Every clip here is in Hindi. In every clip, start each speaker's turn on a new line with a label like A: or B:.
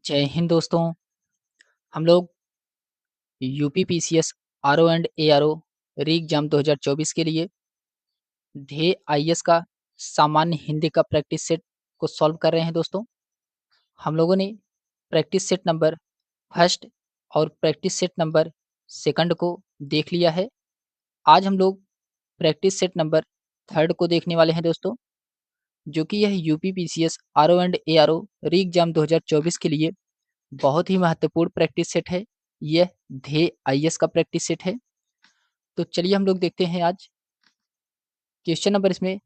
A: जय हिंद दोस्तों। हम लोग UP PCS RO and ARO री एग्जाम 2024 के लिए ध्येय आईएएस का सामान्य हिंदी का प्रैक्टिस सेट को सॉल्व कर रहे हैं दोस्तों। हम लोगों ने प्रैक्टिस सेट नंबर फर्स्ट और प्रैक्टिस सेट नंबर सेकंड को देख लिया है। आज हम लोग प्रैक्टिस सेट नंबर थर्ड को देखने वाले हैं दोस्तों, जो कि यह UP PCS RO and ARO री एग्जाम 2024 के लिए बहुत ही महत्वपूर्ण प्रैक्टिस सेट है। यह ध्येय आईएएस का प्रैक्टिस सेट है। तो चलिए हम लोग देखते हैं आज क्वेश्चन नंबर। इसमें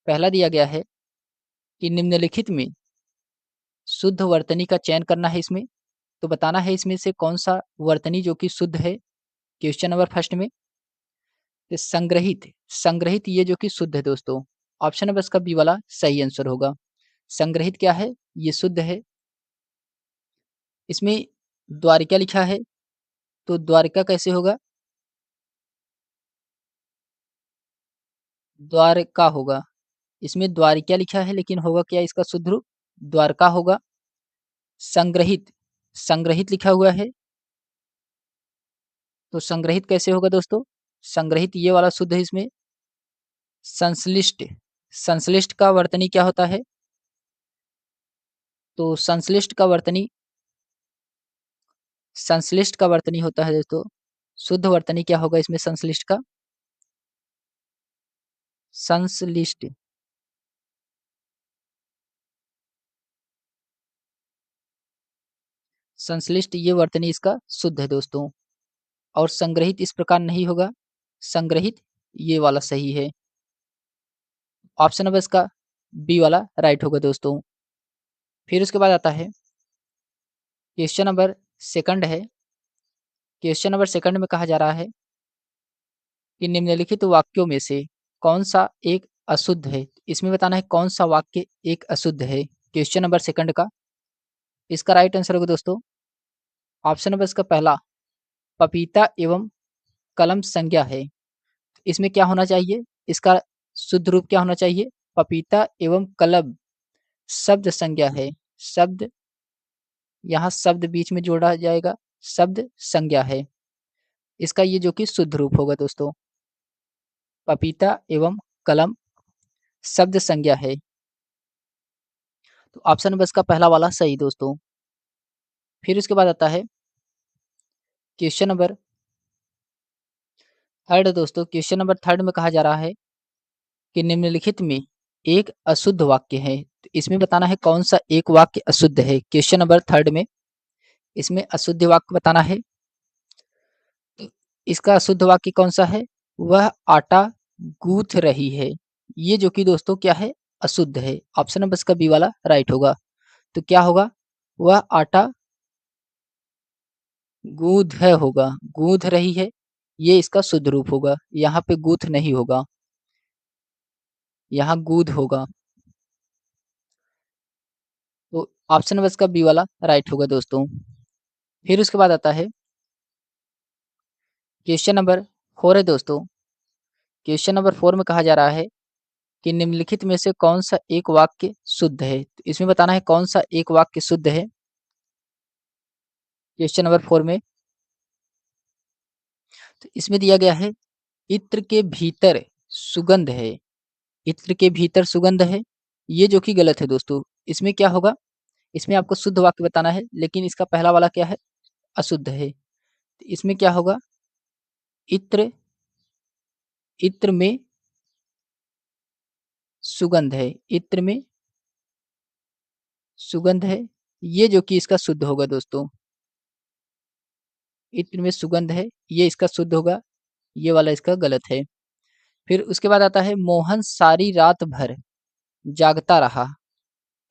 A: पहला दिया गया है कि निम्नलिखित में शुद्ध वर्तनी का चयन करना है। इसमें तो बताना है इसमें से कौन सा वर्तनी जो कि शुद्ध है। क्वेश्चन नंबर फर्स्ट में तो संग्रहित ये जो कि शुद्ध है दोस्तों। ऑप्शन नंबर इसका बी वाला सही आंसर होगा। संग्रहित क्या है? ये शुद्ध है। इसमें द्वारिका लिखा है तो द्वारिका कैसे होगा? द्वारका होगा। इसमें द्वारिका लिखा है लेकिन होगा क्या इसका शुद्ध रूप? द्वारका होगा। संग्रहित संग्रहित लिखा हुआ है तो संग्रहित कैसे होगा दोस्तों? संग्रहित ये वाला शुद्ध है। इसमें संश्लिष्ट संश्लिष्ट का वर्तनी क्या होता है? तो संश्लिष्ट का वर्तनी होता है दोस्तों। शुद्ध वर्तनी क्या होगा इसमें संश्लिष्ट का? संश्लिष्ट संश्लिष्ट ये वर्तनी इसका शुद्ध है दोस्तों। और संग्रहित इस प्रकार नहीं होगा। संग्रहित ये वाला सही है। ऑप्शन नंबर इसका बी वाला राइट होगा दोस्तों। फिर उसके बाद आता है क्वेश्चन नंबर सेकंड है। क्वेश्चन नंबर सेकंड में कहा जा रहा है कि निम्नलिखित वाक्यों में से कौन सा एक अशुद्ध है। इसमें बताना है कौन सा वाक्य एक अशुद्ध है क्वेश्चन नंबर सेकंड का। इसका राइट आंसर होगा दोस्तों ऑप्शन नंबर इसका पहला, पपीता एवं कलम संज्ञा है। इसमें क्या होना चाहिए? इसका शुद्ध रूप क्या होना चाहिए? पपीता एवं कलम शब्द संज्ञा है। शब्द, यहाँ शब्द बीच में जोड़ा जाएगा, शब्द संज्ञा है। इसका ये जो कि शुद्ध रूप होगा दोस्तों, पपीता एवं कलम शब्द संज्ञा है। तो ऑप्शन नंबर इसका पहला वाला सही दोस्तों। फिर उसके बाद आता है क्वेश्चन नंबर थर्ड दोस्तों। क्वेश्चन नंबर थर्ड में कहा जा रहा है कि निम्नलिखित में एक अशुद्ध वाक्य है। तो इसमें बताना है कौन सा एक वाक्य अशुद्ध है क्वेश्चन नंबर थर्ड में। इसमें अशुद्ध वाक्य बताना है। तो इसका अशुद्ध वाक्य कौन सा है? वह आटा गूंथ रही है। ये जो कि दोस्तों क्या है? अशुद्ध है। ऑप्शन नंबर इसका बी वाला राइट होगा। तो क्या होगा? वह आटा गूंथ है होगा, गूंथ रही है, ये इसका शुद्ध रूप होगा। यहाँ पे गूंथ नहीं होगा, यहाँ गूंद होगा। तो ऑप्शन नंबर इसका बी वाला राइट होगा दोस्तों। फिर उसके बाद आता है क्वेश्चन नंबर फोर है दोस्तों। क्वेश्चन नंबर फोर में कहा जा रहा है कि निम्नलिखित में से कौन सा एक वाक्य शुद्ध है। तो इसमें बताना है कौन सा एक वाक्य शुद्ध है क्वेश्चन नंबर फोर में। तो इसमें दिया गया है इत्र के भीतर सुगंध है। इत्र के भीतर सुगंध है, ये जो कि गलत है दोस्तों। इसमें क्या होगा? इसमें आपको शुद्ध वाक्य बताना है, लेकिन इसका पहला वाला क्या है? अशुद्ध है। तो इसमें क्या होगा? इत्र इत्र में सुगंध है, इत्र में सुगंध है, ये जो कि इसका शुद्ध होगा दोस्तों। इत्र में सुगंध है, ये इसका शुद्ध होगा, ये वाला इसका गलत है। फिर उसके बाद आता है मोहन सारी रात भर जागता रहा।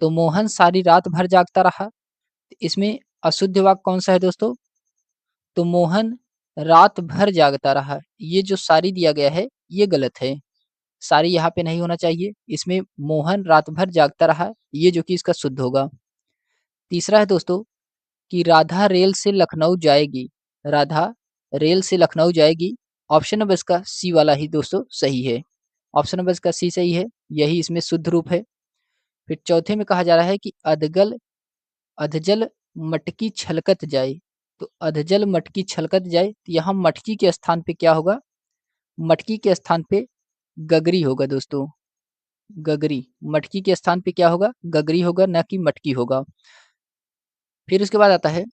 A: तो मोहन सारी रात भर जागता रहा, इसमें अशुद्ध वाक्य कौन सा है दोस्तों? तो मोहन रात भर जागता रहा, ये जो सारी दिया गया है ये गलत है। सारी यहाँ पे नहीं होना चाहिए। इसमें मोहन रात भर जागता रहा, ये जो कि इसका शुद्ध होगा। तीसरा है दोस्तों कि राधा रेल से लखनऊ जाएगी। राधा रेल से लखनऊ जाएगी। ऑप्शन नंबर इसका सी वाला ही दोस्तों सही है। ऑप्शन नंबर इसका सी सही है, यही इसमें शुद्ध रूप है। फिर चौथे में कहा जा रहा है कि अधजल मटकी छलकत जाए, तो अधजल मटकी छलकत जाए, तो यहाँ मटकी के स्थान पे क्या होगा? मटकी के स्थान पे गगरी होगा दोस्तों, गगरी। मटकी के स्थान पे क्या होगा? गगरी होगा, ना कि मटकी होगा। फिर उसके बाद आता है,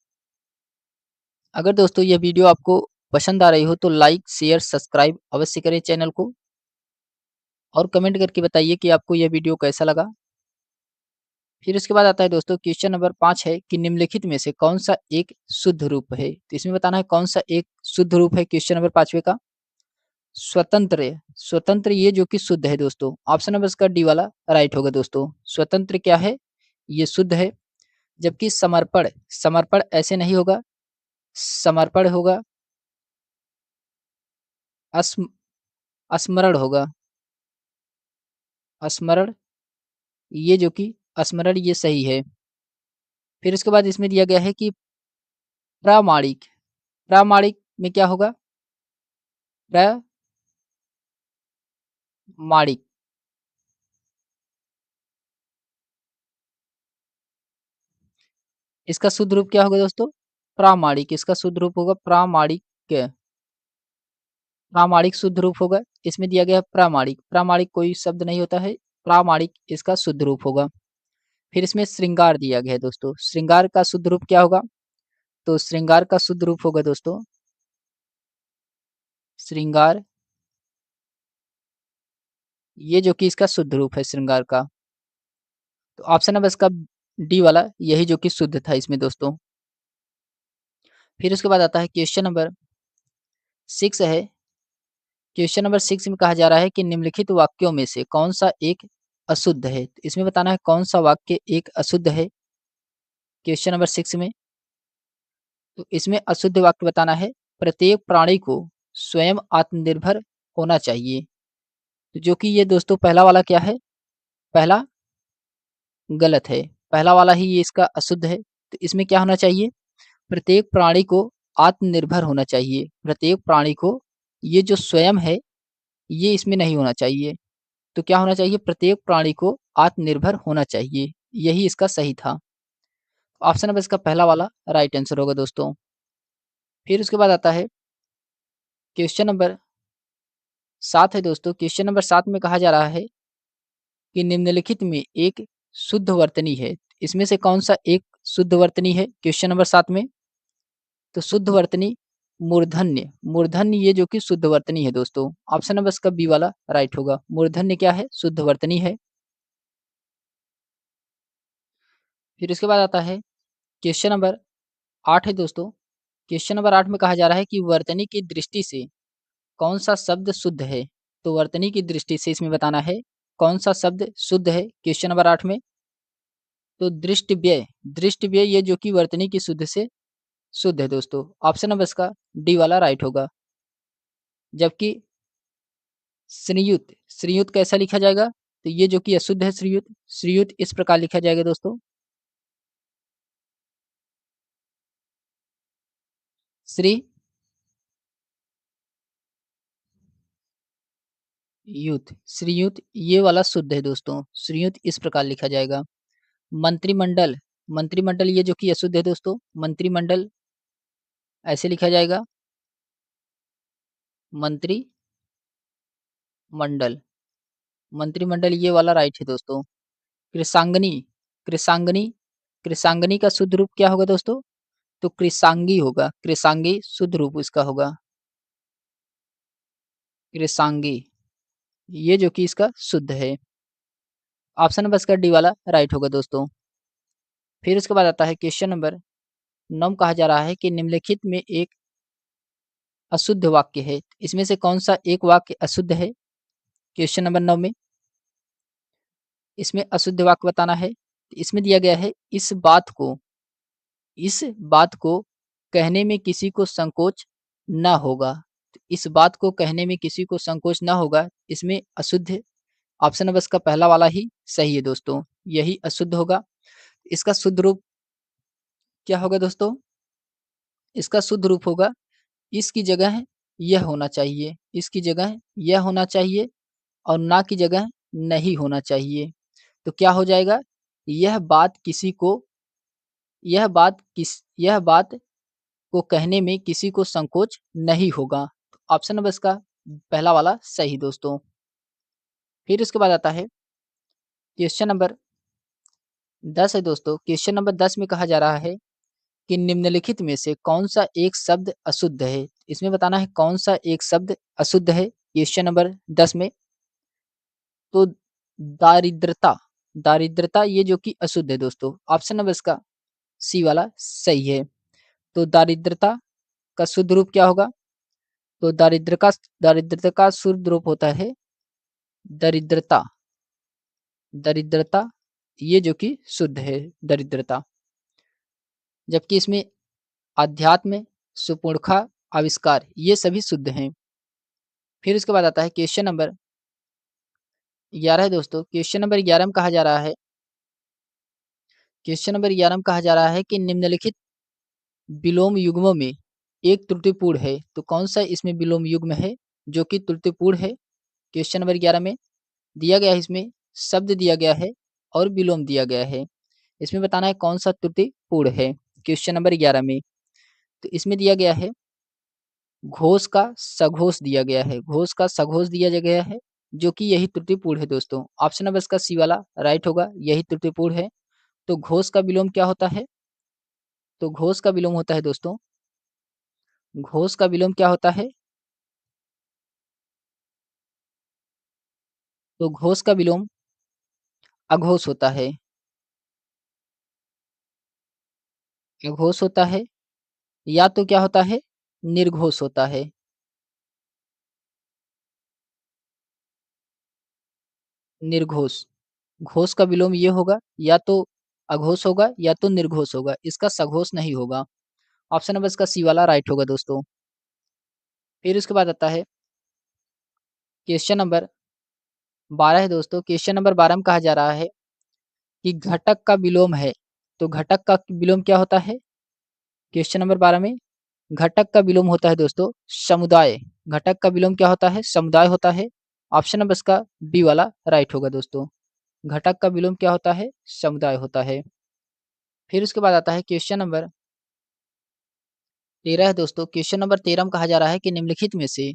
A: अगर दोस्तों यह वीडियो आपको पसंद आ रही हो तो लाइक शेयर सब्सक्राइब अवश्य करें चैनल को, और कमेंट करके बताइए कि आपको यह वीडियो कैसा लगा। फिर उसके बाद आता है दोस्तों क्वेश्चन नंबर 5 है कि निम्नलिखित में से कौन सा एक शुद्ध रूप है? तो इसमें बताना है कौन सा एक शुद्ध रूप है क्वेश्चन नंबर 5वें का। स्वतंत्र, स्वतंत्र ये जो कि शुद्ध है दोस्तों। ऑप्शन नंबर इसका डी वाला राइट होगा दोस्तों। स्वतंत्र क्या है? ये शुद्ध है। जबकि समर्पण, समर्पण ऐसे नहीं होगा, समर्पण होगा स्मरण होगा, स्मरण, ये जो कि स्मरण ये सही है। फिर उसके बाद इसमें दिया गया है कि प्रामाणिक, प्रामाणिक में क्या होगा? प्रामाणिक, इसका शुद्ध रूप क्या होगा दोस्तों? प्रामाणिक, इसका शुद्ध रूप होगा प्रामाणिक। प्रामाणिक शुद्ध रूप होगा। इसमें दिया गया है प्रामाणिक, प्रामाणिक कोई शब्द नहीं होता है, प्रामाणिक इसका शुद्ध रूप होगा। फिर इसमें श्रृंगार दिया गया है दोस्तों। श्रृंगार का शुद्ध रूप क्या होगा? तो श्रृंगार का शुद्ध रूप होगा दोस्तों श्रृंगार, ये जो कि इसका शुद्ध रूप है श्रृंगार का। तो ऑप्शन नंबर इसका डी वाला यही जो कि शुद्ध था इसमें दोस्तों। फिर उसके बाद आता है क्वेश्चन नंबर 6 है। क्वेश्चन नंबर 6 में कहा जा रहा है कि निम्नलिखित वाक्यों में से कौन सा एक अशुद्ध है? तो इसमें बताना है कौन सा वाक्य एक अशुद्ध है क्वेश्चन नंबर 6 में। तो इसमें अशुद्ध वाक्य बताना है, प्रत्येक प्राणी को स्वयं आत्मनिर्भर होना चाहिए। तो जो कि ये दोस्तों पहला वाला क्या है? पहला गलत है, पहला वाला ही ये इसका अशुद्ध है। तो इसमें क्या होना चाहिए? प्रत्येक प्राणी को आत्मनिर्भर होना चाहिए। प्रत्येक प्राणी को, ये जो स्वयं है ये इसमें नहीं होना चाहिए। तो क्या होना चाहिए? प्रत्येक प्राणी को आत्मनिर्भर होना चाहिए, यही इसका सही था। ऑप्शन नंबर इसका पहला वाला राइट आंसर होगा दोस्तों। फिर उसके बाद आता है क्वेश्चन नंबर 7 है दोस्तों। क्वेश्चन नंबर 7 में कहा जा रहा है कि निम्नलिखित में एक शुद्ध वर्तनी है। इसमें से कौन सा एक शुद्ध वर्तनी है क्वेश्चन नंबर 7 में? तो शुद्ध वर्तनी मूर्धन्य, मूर्धन्य ये जो कि शुद्ध वर्तनी है दोस्तों। ऑप्शन नंबर इसका बी वाला राइट होगा। मूर्धन्य क्या है? शुद्ध वर्तनी है। फिर इसके बाद आता है क्वेश्चन नंबर 8 है दोस्तों। क्वेश्चन नंबर 8 में कहा जा रहा है कि वर्तनी की दृष्टि से कौन सा शब्द शुद्ध है? तो वर्तनी की दृष्टि से इसमें बताना है कौन सा शब्द शुद्ध है क्वेश्चन नंबर 8 में। तो दृष्टि व्यय, दृष्टि व्यय ये जो कि वर्तनी की शुद्ध से शुद्ध है दोस्तों। ऑप्शन नंबर इसका डी वाला राइट होगा। जबकि श्रीयुत, श्रीयुत कैसा लिखा जाएगा? तो ये जो कि अशुद्ध है श्रीयुत, श्रीयुत इस प्रकार लिखा जाएगा दोस्तों, श्री युत, श्रीयुत ये वाला शुद्ध है दोस्तों। श्रीयुत इस प्रकार लिखा जाएगा। मंत्रिमंडल, मंत्रिमंडल ये जो कि अशुद्ध है दोस्तों। मंत्रिमंडल ऐसे लिखा जाएगा, मंत्री मंडल, मंत्रिमंडल ये वाला राइट है दोस्तों। कृषांगनी, कृषांगनी, कृषांगनी का शुद्ध रूप क्या होगा दोस्तों? तो कृषांगी होगा। कृषांगी शुद्ध रूप इसका होगा कृषांगी, ये जो कि इसका शुद्ध है। ऑप्शन नंबर इसका डी वाला राइट होगा दोस्तों। फिर उसके बाद आता है क्वेश्चन नंबर 9 कहा जा रहा है कि निम्नलिखित में एक अशुद्ध वाक्य है। इसमें से कौन सा एक वाक्य अशुद्ध है क्वेश्चन नंबर 9 में? इसमें अशुद्ध वाक्य बताना है। इसमें दिया गया है इस बात को कहने में किसी को संकोच ना होगा। तो इस बात को कहने में किसी को संकोच ना होगा, इसमें अशुद्ध है। ऑप्शन नंबर इसका पहला वाला ही सही है दोस्तों, यही अशुद्ध होगा। इसका शुद्ध रूप क्या होगा दोस्तों? इसका शुद्ध रूप होगा, इसकी जगह यह होना चाहिए, इसकी जगह यह होना चाहिए, और ना की जगह नहीं होना चाहिए। तो क्या हो जाएगा? यह बात किसी को यह बात को कहने में किसी को संकोच नहीं होगा। ऑप्शन नंबर इसका पहला वाला सही दोस्तों। फिर उसके बाद आता है क्वेश्चन नंबर 10 है दोस्तों। क्वेश्चन नंबर 10 में कहा जा रहा है कि निम्नलिखित में से कौन सा एक शब्द अशुद्ध है। इसमें बताना है कौन सा एक शब्द अशुद्ध है क्वेश्चन नंबर 10 में। तो दारिद्रता, दारिद्रता ये जो कि अशुद्ध है दोस्तों। ऑप्शन नंबर इसका सी वाला सही है। तो दारिद्रता का शुद्ध रूप क्या होगा? तो दारिद्रता का शुद्ध रूप होता है दरिद्रता। दरिद्रता ये जो कि शुद्ध है दरिद्रता। जबकि इसमें अध्यात्म, सुपुर्खा, आविष्कार ये सभी शुद्ध हैं। फिर उसके बाद आता है क्वेश्चन नंबर 11 है दोस्तों। क्वेश्चन नंबर 11 में कहा जा रहा है कि निम्नलिखित विलोम युग्मों में एक त्रुटिपूर्ण है। तो कौन सा इसमें विलोम युग्म है जो कि त्रुटिपूर्ण है? क्वेश्चन नंबर 11 में दिया गया है, इसमें शब्द दिया गया है और विलोम दिया गया है। इसमें बताना है कौन सा त्रुटिपूर्ण है क्वेश्चन नंबर 11 में। तो इसमें दिया गया है घोष का सघोष दिया गया है। घोष का सघोष दिया गया है जो कि यही त्रुटिपूर्ण है दोस्तों। ऑप्शन नंबर इसका सी वाला राइट होगा, यही त्रुटिपूर्ण है। तो घोष का विलोम क्या होता है? तो घोष का विलोम होता है दोस्तों, घोष का विलोम क्या होता है? तो घोष का विलोम अघोष होता है। अघोष होता है या तो क्या होता है? निर्घोष होता है। निर्घोष, घोष का विलोम ये होगा, या तो अघोष होगा या तो निर्घोष होगा, इसका सघोष नहीं होगा। ऑप्शन नंबर इसका सी वाला राइट होगा दोस्तों। फिर उसके बाद आता है क्वेश्चन नंबर 12 है दोस्तों। क्वेश्चन नंबर 12 में कहा जा रहा है कि घटक का विलोम है। तो घटक का विलोम क्या होता है? क्वेश्चन नंबर 12 में घटक का विलोम होता है दोस्तों समुदाय। घटक का विलोम क्या होता है? समुदाय होता है। ऑप्शन नंबर इसका बी वाला राइट होगा दोस्तों। घटक का विलोम क्या होता है? समुदाय होता है। फिर उसके बाद आता है क्वेश्चन नंबर 13 है दोस्तों। क्वेश्चन नंबर 13 में कहा जा रहा है कि निम्नलिखित में से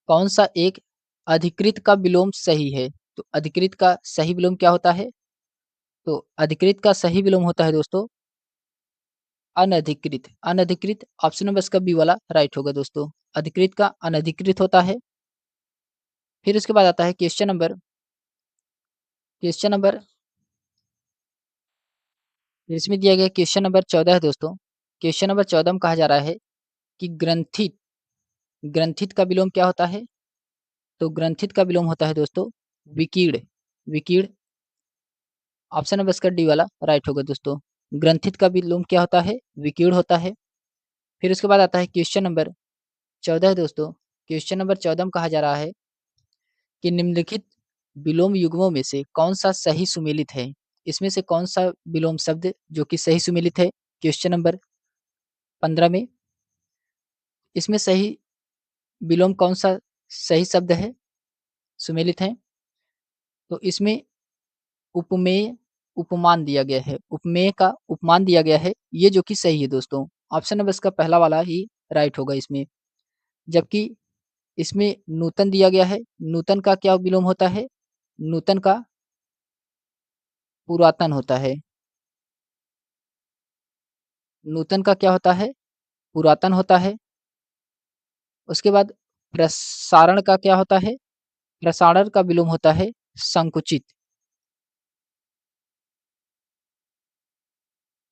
A: कौन सा एक अधिकृत का विलोम सही है? तो अधिकृत का सही विलोम क्या होता है? तो अधिकृत का सही विलोम होता है दोस्तों अनधिकृत। अनधिकृत ऑप्शन नंबर इसका बी वाला राइट होगा दोस्तों। अधिकृत का अनधिकृत होता है। फिर उसके बाद आता है क्वेश्चन नंबर इसमें दिया गया क्वेश्चन नंबर 14 है दोस्तों। क्वेश्चन नंबर 14 में कहा जा रहा है कि ग्रंथित, ग्रंथित का विलोम क्या होता है? तो ग्रंथित का विलोम होता है दोस्तों विकीर्ण। विकीर्ण ऑप्शन नंबर इसका डी वाला राइट होगा दोस्तों। ग्रंथित का विलोम क्या होता है? विकीर्ण होता है। फिर उसके बाद आता है क्वेश्चन नंबर 14 है दोस्तों। क्वेश्चन नंबर 14 में कहा जा रहा है कि निम्नलिखित विलोम युग्मों में से कौन सा सही सुमेलित है? इसमें से कौन सा विलोम शब्द जो कि सही सुमेलित है क्वेश्चन नंबर 15 में? इसमें सही विलोम कौन सा सही शब्द है, सुमेलित है? तो इसमें उपमेय उपमान दिया गया है। उपमेय का उपमान दिया गया है, ये जो कि सही है दोस्तों। ऑप्शन नंबर इसका पहला वाला ही राइट होगा इसमें। जबकि इसमें नूतन दिया गया है। नूतन का क्या विलोम होता है? नूतन का पुरातन होता है। नूतन का क्या होता है? पुरातन होता है। उसके बाद प्रसारण का क्या होता है? प्रसारण का विलोम होता है संकुचित।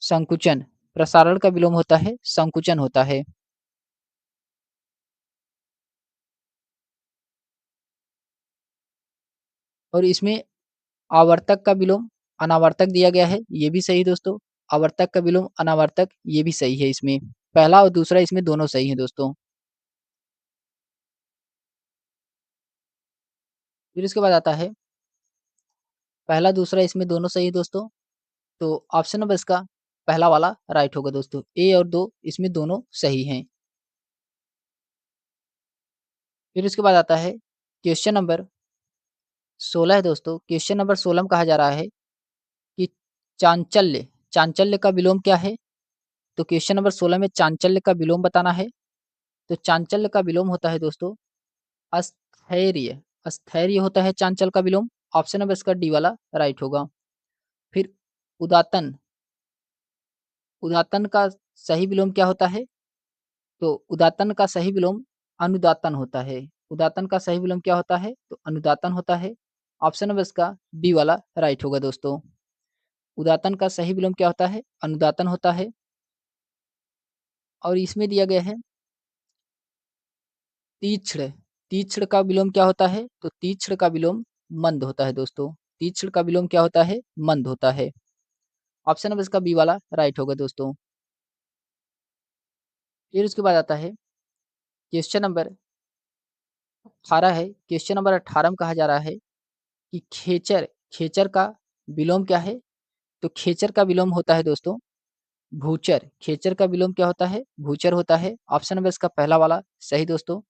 A: संकुचन, प्रसारण का विलोम होता है संकुचन होता है। और इसमें आवर्तक का विलोम अनावर्तक दिया गया है, ये भी सही दोस्तों। आवर्तक का विलोम अनावर्तक ये भी सही है इसमें। पहला और दूसरा इसमें दोनों सही है दोस्तों। फिर इसके बाद आता है पहला दूसरा इसमें दोनों सही है दोस्तों। तो ऑप्शन नंबर इसका पहला वाला राइट होगा दोस्तों। ए और दो इसमें दोनों सही हैं। फिर उसके बाद आता है क्वेश्चन नंबर 16 है दोस्तों। क्वेश्चन नंबर 16 में कहा जा रहा है कि चांचल्य, चांचल्य का विलोम क्या है? तो क्वेश्चन नंबर 16 में चांचल्य का विलोम बताना है। तो चांचल्य का विलोम होता है दोस्तों अस्थैर्य। अस्थैर्य होता है चांचल्य का विलोम। ऑप्शन नंबर इसका डी वाला राइट होगा। फिर उदातन। उदातन का सही विलोम क्या होता है? तो उदातन का सही विलोम अनुदातन होता है। उदातन का सही विलोम क्या होता है? तो अनुदातन होता है। ऑप्शन नंबर इसका डी वाला राइट होगा दोस्तों। उदातन का सही विलोम क्या होता है? अनुदातन होता है। और इसमें दिया गया है तीक्ष्ण। तीक्ष्ण का विलोम क्या होता है? तो तीक्ष्ण का विलोम मंद होता है दोस्तों। तीक्ष्ण का विलोम क्या होता है? मंद होता है। ऑप्शन नंबर इसका बी वाला राइट होगा दोस्तों। फिर उसके बाद आता है क्वेश्चन नंबर 18 है। क्वेश्चन नंबर 18 में कहा जा रहा है कि खेचर। खेचर का विलोम क्या है? तो खेचर का विलोम होता है दोस्तों भूचर। खेचर का विलोम क्या होता है? भूचर होता है। ऑप्शन नंबर इसका पहला वाला सही दोस्तों।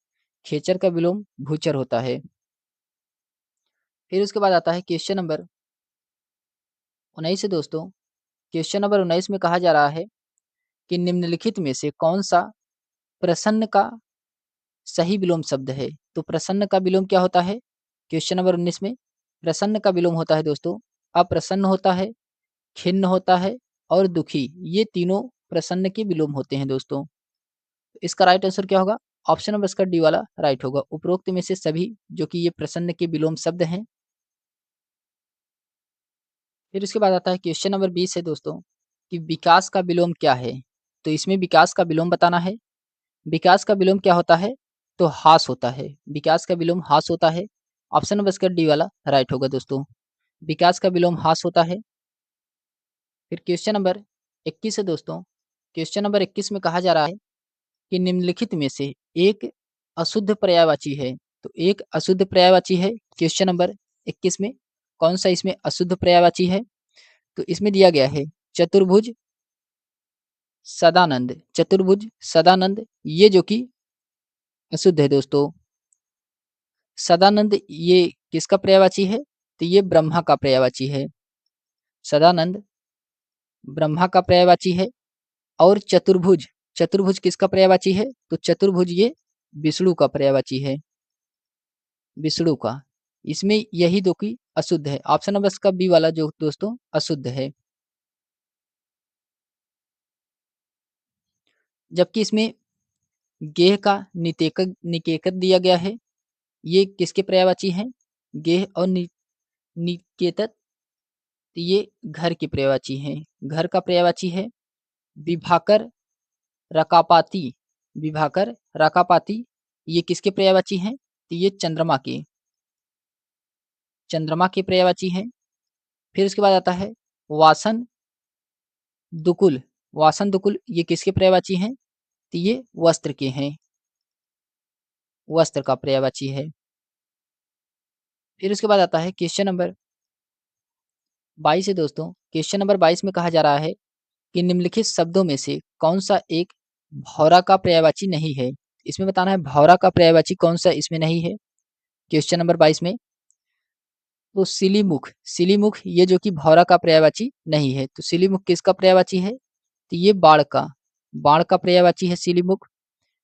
A: खेचर का विलोम भूचर होता है। फिर उसके बाद आता है क्वेश्चन नंबर 19 है दोस्तों। क्वेश्चन नंबर 19 में कहा जा रहा है कि निम्नलिखित में से कौन सा प्रसन्न का सही विलोम शब्द है? तो प्रसन्न का विलोम क्या होता है? क्वेश्चन नंबर 19 में प्रसन्न का विलोम होता है दोस्तों अप्रसन्न होता है, खिन्न होता है और दुखी। ये तीनों प्रसन्न के विलोम होते हैं दोस्तों। इसका राइट आंसर क्या होगा? ऑप्शन नंबर इसका डी वाला राइट होगा। उपरोक्त में से सभी जो कि ये प्रसन्न के विलोम शब्द हैं। फिर उसके बाद आता है क्वेश्चन नंबर 20 है दोस्तों कि विकास का विलोम क्या है? तो इसमें विकास का विलोम बताना है। विकास का विलोम क्या होता है? तो हास होता है। विकास का विलोम हास होता है। ऑप्शन नंबर इसका डी वाला राइट होगा दोस्तों। विकास का विलोम हास होता है। फिर क्वेश्चन नंबर 21 है दोस्तों। क्वेश्चन नंबर 21 में कहा जा रहा है कि निम्नलिखित में से एक अशुद्ध पर्यायवाची है। तो एक अशुद्ध पर्यायवाची है क्वेश्चन नंबर 21 में। कौन सा इसमें अशुद्ध पर्यायवाची है? तो इसमें दिया गया है चतुर्भुज, सदानंद। चतुर्भुज, सदानंद ये जो कि अशुद्ध है दोस्तों। सदानंद ये किसका पर्यायवाची है? तो ये ब्रह्मा का पर्यायवाची है। सदानंद ब्रह्मा का पर्यायवाची है। और चतुर्भुज, चतुर्भुज किसका पर्यायवाची है? तो चतुर्भुज ये विष्णु का पर्यायवाची है। विष्णु का। इसमें यही दो की अशुद्ध है। ऑप्शन नंबर इसका बी वाला जो दोस्तों अशुद्ध है। जबकि इसमें गेह का निकेतक दिया गया है। ये किसके पर्यायवाची हैं? गेह और निकेतक ये घर के पर्यायवाची हैं। घर का पर्यायवाची है। विभाकर, रकापाती। विभाकर, रकापाती ये किसके पर्यायवाची हैं? तो ये चंद्रमा के पर्यायवाची हैं। फिर उसके बाद आता है वासन दुकुल। वासन दुकुल ये किसके पर्यायवाची हैं? तो ये वस्त्र के हैं। वस्त्र का पर्यायवाची है। फिर उसके बाद आता है क्वेश्चन नंबर 22 है दोस्तों। क्वेश्चन नंबर 22 में कहा जा रहा है कि निम्नलिखित शब्दों में से कौन सा एक भौरा का पर्यायवाची नहीं है? इसमें बताना है भौरा का पर्यायवाची कौन सा इसमें नहीं है क्वेश्चन नंबर 22 में। तो सिलीमुख। सिलीमुख ये जो कि भौरा का पर्यायवाची नहीं है। तो सिलीमुख किसका पर्यायवाची है? तो ये बाण का। बाण का पर्यायवाची है सिलीमुख।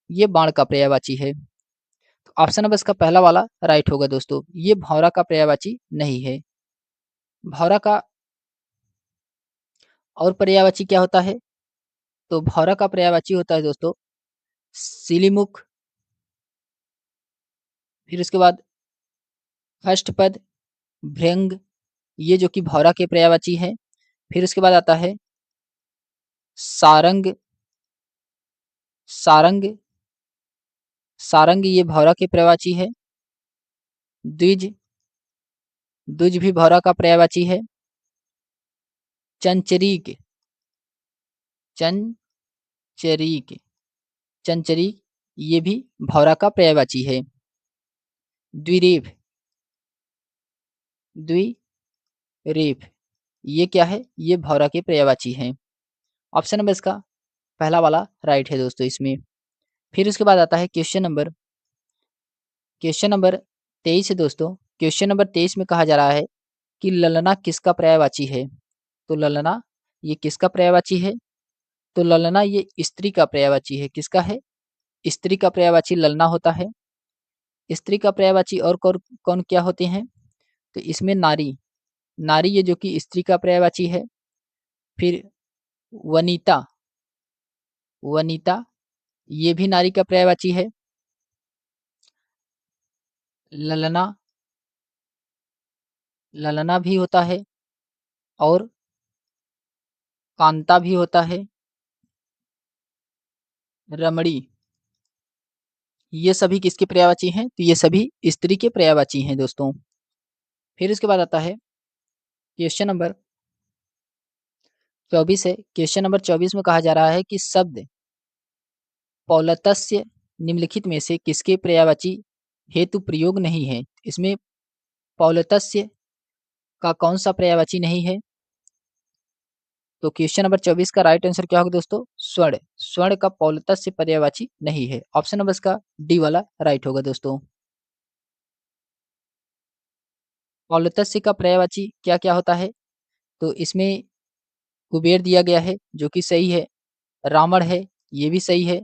A: ये बाण का पर्यायवाची है। तो ऑप्शन नंबर इसका पहला वाला राइट होगा दोस्तों। ये भौरा का पर्यायवाची नहीं है। भौरा का और पर्यायवाची क्या होता है? तो भौरा का पर्यायवाची होता है दोस्तों सिलीमुख। फिर उसके बाद अष्टपद, भृंग ये जो कि भौरा के पर्यायवाची है। फिर उसके बाद आता है सारंग। सारंग, सारंग ये भौरा के पर्यायवाची है। द्विज, द्विज भी भौरा का पर्यायवाची है। चंचरीक, चंचरीक, चंचरीक ये भी भौरा का पर्यायवाची है। द्विरेफ, द्विरेफ ये क्या है? ये भौरा के पर्यायवाची है। ऑप्शन नंबर इसका पहला वाला राइट है दोस्तों इसमें। फिर उसके बाद आता है क्वेश्चन नंबर 23 है दोस्तों। क्वेश्चन नंबर 23 में कहा जा रहा है कि ललना किसका पर्यायवाची है? तो ललना ये किसका पर्यायवाची है? तो ललना ये स्त्री का पर्यायवाची है। किसका है? स्त्री का पर्यायवाची ललना होता है। स्त्री का पर्यायवाची और कौन कौन क्या होते हैं? तो इसमें नारी, नारी ये जो कि स्त्री का पर्यायवाची है। फिर वनिता, वनिता ये भी नारी का पर्यायवाची है। ललना, ललना भी होता है और कांता भी होता है। रमणी, ये सभी किसके पर्यायवाची हैं? तो ये सभी स्त्री के पर्यायवाची हैं दोस्तों। फिर इसके बाद आता है क्वेश्चन नंबर 24 है। क्वेश्चन नंबर 24 में कहा जा रहा है कि शब्द पौलतस्य निम्नलिखित में से किसके पर्यायवाची हेतु प्रयोग नहीं है? इसमें पौलतस्य का कौन सा पर्यायवाची नहीं है? तो क्वेश्चन नंबर 24 का राइट आंसर क्या होगा दोस्तों? स्वर्ण, स्वर्ण का पौलतस्य पर्यायवाची नहीं है। ऑप्शन नंबर इसका डी वाला राइट होगा दोस्तों। पौलतस्य का पर्यायवाची क्या क्या होता है? तो इसमें कुबेर दिया गया है जो कि सही है। रावण है, ये भी सही है।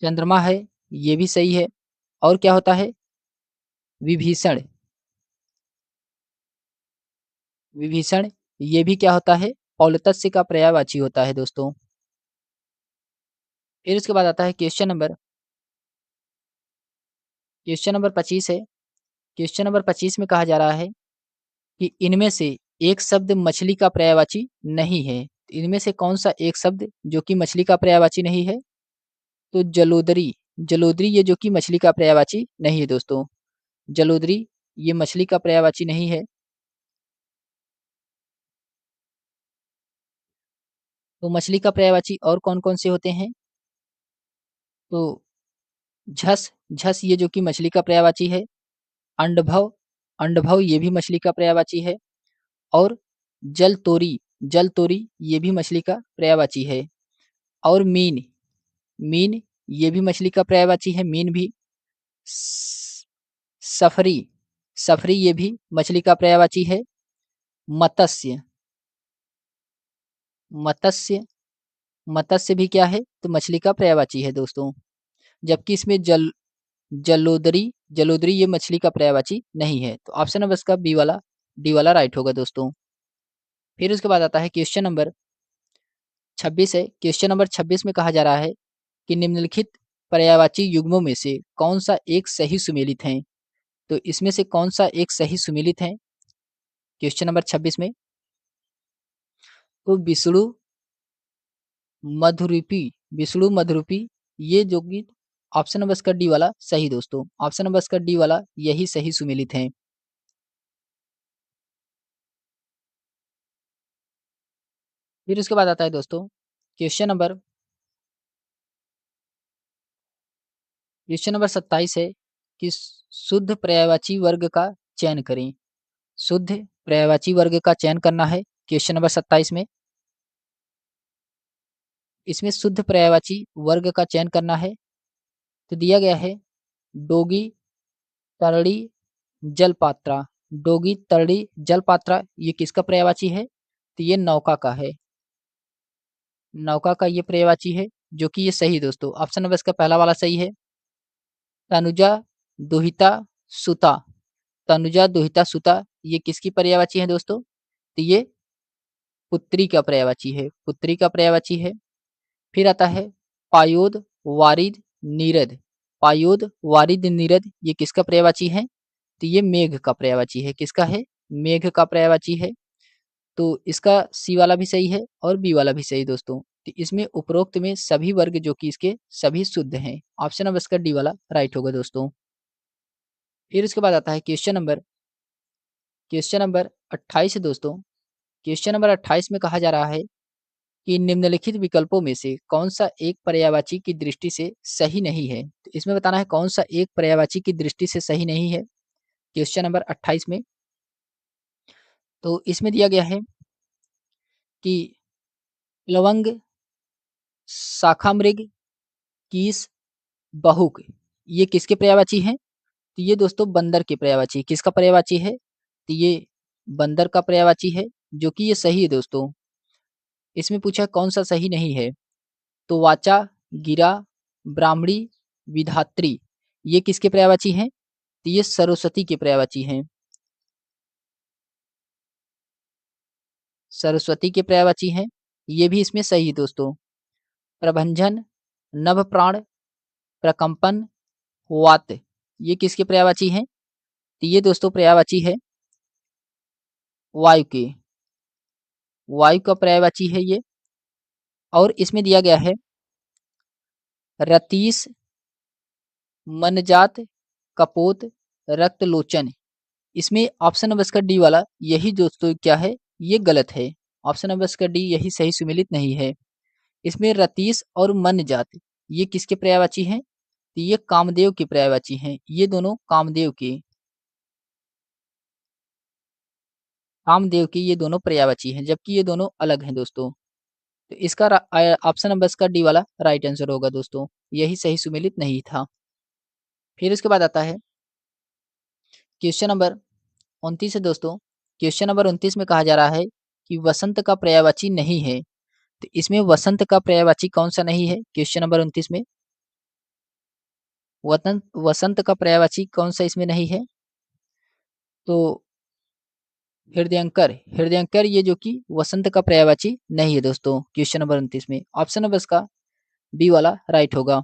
A: चंद्रमा है, ये भी सही है। और क्या होता है? विभीषण, विभीषण ये भी क्या होता है? पौलतस्य का पर्यायवाची होता है दोस्तों। फिर उसके बाद आता है क्वेश्चन नंबर 25 है। क्वेश्चन नंबर 25 में कहा जा रहा है कि इनमें से एक शब्द मछली का पर्यायवाची नहीं है। इनमें से कौन सा एक शब्द जो कि मछली का पर्यायवाची नहीं है? तो जलोदरी, जलोदरी ये जो कि मछली का पर्यायवाची नहीं है दोस्तों। जलोदरी ये मछली का पर्यायवाची नहीं है। तो मछली का पर्यायवाची और कौन-कौन से होते हैं? तो झस, झस ये जो कि मछली का पर्यायवाची है। अंडभव, अंडभव ये भी मछली का पर्यायवाची है। और जलतोरी, जलतोरी ये भी मछली का पर्यायवाची है। और मीन, मीन ये भी मछली का पर्यायवाची है। मीन भी स- सफरी, सफरी ये भी मछली का पर्यायवाची है। मत्स्य, मत्स्य, मत्स्य भी क्या है? तो मछली का पर्यायवाची है दोस्तों। जबकि इसमें जलोदरी, जलोदरी ये मछली का पर्यायवाची नहीं है। तो ऑप्शन नंबर इसका बी वाला, डी वाला राइट होगा दोस्तों। फिर उसके बाद आता है क्वेश्चन नंबर 26 है। क्वेश्चन नंबर 26 में कहा जा रहा है कि निम्नलिखित पर्यायवाची युग्मों में से कौन सा एक सही सुमेलित है? तो इसमें से कौन सा एक सही सुमेलित है क्वेश्चन नंबर 26 में? तो विष्णु मधुरूपी, विष्णु मधुरूपी ये जो कि ऑप्शन नंबर इसका डी वाला सही दोस्तों। ऑप्शन नंबर इसका डी वाला यही सही सुमेलित है। फिर उसके बाद आता है दोस्तों क्वेश्चन नंबर 27 है कि शुद्ध पर्यायवाची वर्ग का चयन करें। शुद्ध पर्यायवाची वर्ग का चयन करना है क्वेश्चन नंबर 27 में। इसमें शुद्ध पर्यायवाची वर्ग का चयन करना है। तो दिया गया है डोगी, तरड़ी, जलपात्रा। डोगी, तरड़ी, जलपात्रा ये किसका पर्यायवाची है? तो ये नौका का है। नौका का ये पर्यायवाची है जो कि ये सही दोस्तों। ऑप्शन नंबर इसका पहला वाला सही है। तनुजा, दुहिता, सुता, तनुजा, दुहिता, सुता ये किसकी पर्यायवाची है दोस्तों? तो ये पुत्री का पर्यायवाची है, पुत्री का पर्यायवाची है। फिर आता है पायोद, वारिद, नीरद। पायोद, वारिद, नीरद ये किसका पर्यायवाची है? तो ये मेघ का पर्यायवाची है। किसका है? मेघ का पर्यायवाची है। तो इसका सी वाला भी सही है और बी वाला भी सही दोस्तों। तो इसमें उपरोक्त में सभी वर्ग जो कि इसके सभी शुद्ध हैं। ऑप्शन नंबर इसका डी वाला राइट होगा दोस्तों। फिर इसके बाद आता है क्वेश्चन नंबर 28 है दोस्तों। क्वेश्चन नंबर 28 में कहा जा रहा है कि निम्नलिखित विकल्पों में से कौन सा एक पर्यायवाची की दृष्टि से सही नहीं है? तो इसमें बताना है कौन सा एक पर्यायवाची की दृष्टि से सही नहीं है क्वेश्चन नंबर 28 में। तो इसमें दिया गया है कि लवंग, शाखा मृग, कीस, बहुक ये किसके पर्यायवाची हैं? तो ये दोस्तों बंदर के पर्यायवाची। किसका पर्यायवाची है? तो ये बंदर का पर्यायवाची है। जो कि ये सही है दोस्तों। इसमें पूछा कौन सा सही नहीं है, तो वाचा, गिरा, ब्राह्मणी, विधात्री ये किसके पर्यायवाची हैं? तो ये सरस्वती के पर्यायवाची हैं। सरस्वती के पर्यायवाची हैं। ये भी इसमें सही है दोस्तों। प्रभंजन, नभ प्राण, प्रकंपन, वात ये किसके पर्यायवाची हैं? तो ये दोस्तों पर्यायवाची है वायु के। वायु का पर्यायवाची है ये। और इसमें दिया गया है रतीश, मनजात, कपोत, रक्तलोचन। इसमें ऑप्शन नंबर इसका डी वाला यही दोस्तों क्या है, ये गलत है। ऑप्शन नंबर इसका डी यही सही सुमेलित नहीं है। इसमें रतीश और मनजात ये किसके पर्यायवाची हैं? तो ये कामदेव के पर्यायवाची हैं। ये दोनों कामदेव के ये दोनों पर्यायवाची हैं, जबकि ये दोनों अलग हैं दोस्तों। तो इसका ऑप्शन नंबर इसका डी वाला राइट आंसर होगा दोस्तों। यही सही सुमेलित नहीं था। फिर उसके बाद आता है क्वेश्चन नंबर 29 है दोस्तों। क्वेश्चन नंबर 29 में कहा जा रहा है कि वसंत का पर्यायवाची नहीं है। तो इसमें वसंत का पर्यायवाची कौन सा नहीं है? क्वेश्चन नंबर 29 में वसंत का पर्यायवाची कौन सा इसमें नहीं है? तो हृदयंकर, हृदयंकर ये जो कि वसंत का पर्यायवाची नहीं है दोस्तों। क्वेश्चन नंबर 29 में ऑप्शन नंबर इसका बी वाला राइट होगा।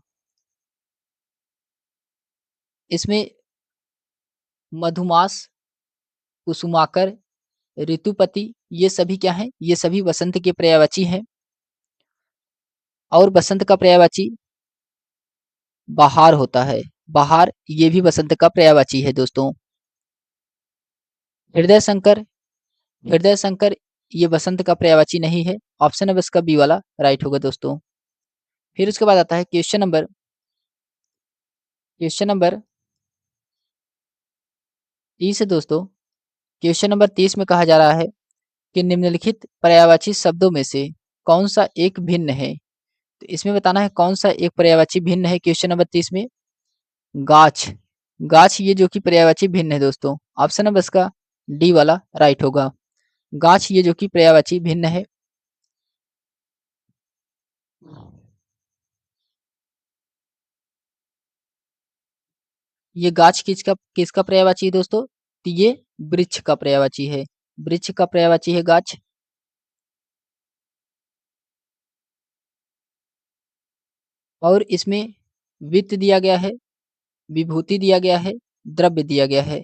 A: इसमें मधुमास, कुसुमाकर, ऋतुपति ये सभी क्या हैं? ये सभी वसंत के पर्यायवाची हैं। और वसंत का पर्यायवाची बहार होता है। बहार ये भी वसंत का पर्यायवाची है दोस्तों। हृदय शंकर, हृदय शंकर ये वसंत का पर्यायवाची नहीं है। ऑप्शन नंबर इसका बी वाला राइट होगा दोस्तों। फिर उसके बाद आता है क्वेश्चन नंबर 30 है दोस्तों। क्वेश्चन नंबर 30 में कहा जा रहा है कि निम्नलिखित पर्यायवाची शब्दों में से कौन सा एक भिन्न है? तो इसमें बताना है कौन सा एक पर्यायवाची भिन्न है। क्वेश्चन नंबर 30 में गाछ, गाछ ये जो कि पर्यायवाची भिन्न है दोस्तों। ऑप्शन नंबर इसका डी वाला राइट होगा। गाछ ये जो कि पर्यायवाची भिन्न है। ये गाछ किसका किसका पर्यायवाची है दोस्तों? तो ये वृक्ष का पर्यायवाची है। वृक्ष का पर्यायवाची है गाछ। और इसमें वित्त दिया गया है, विभूति दिया गया है, द्रव्य दिया गया है।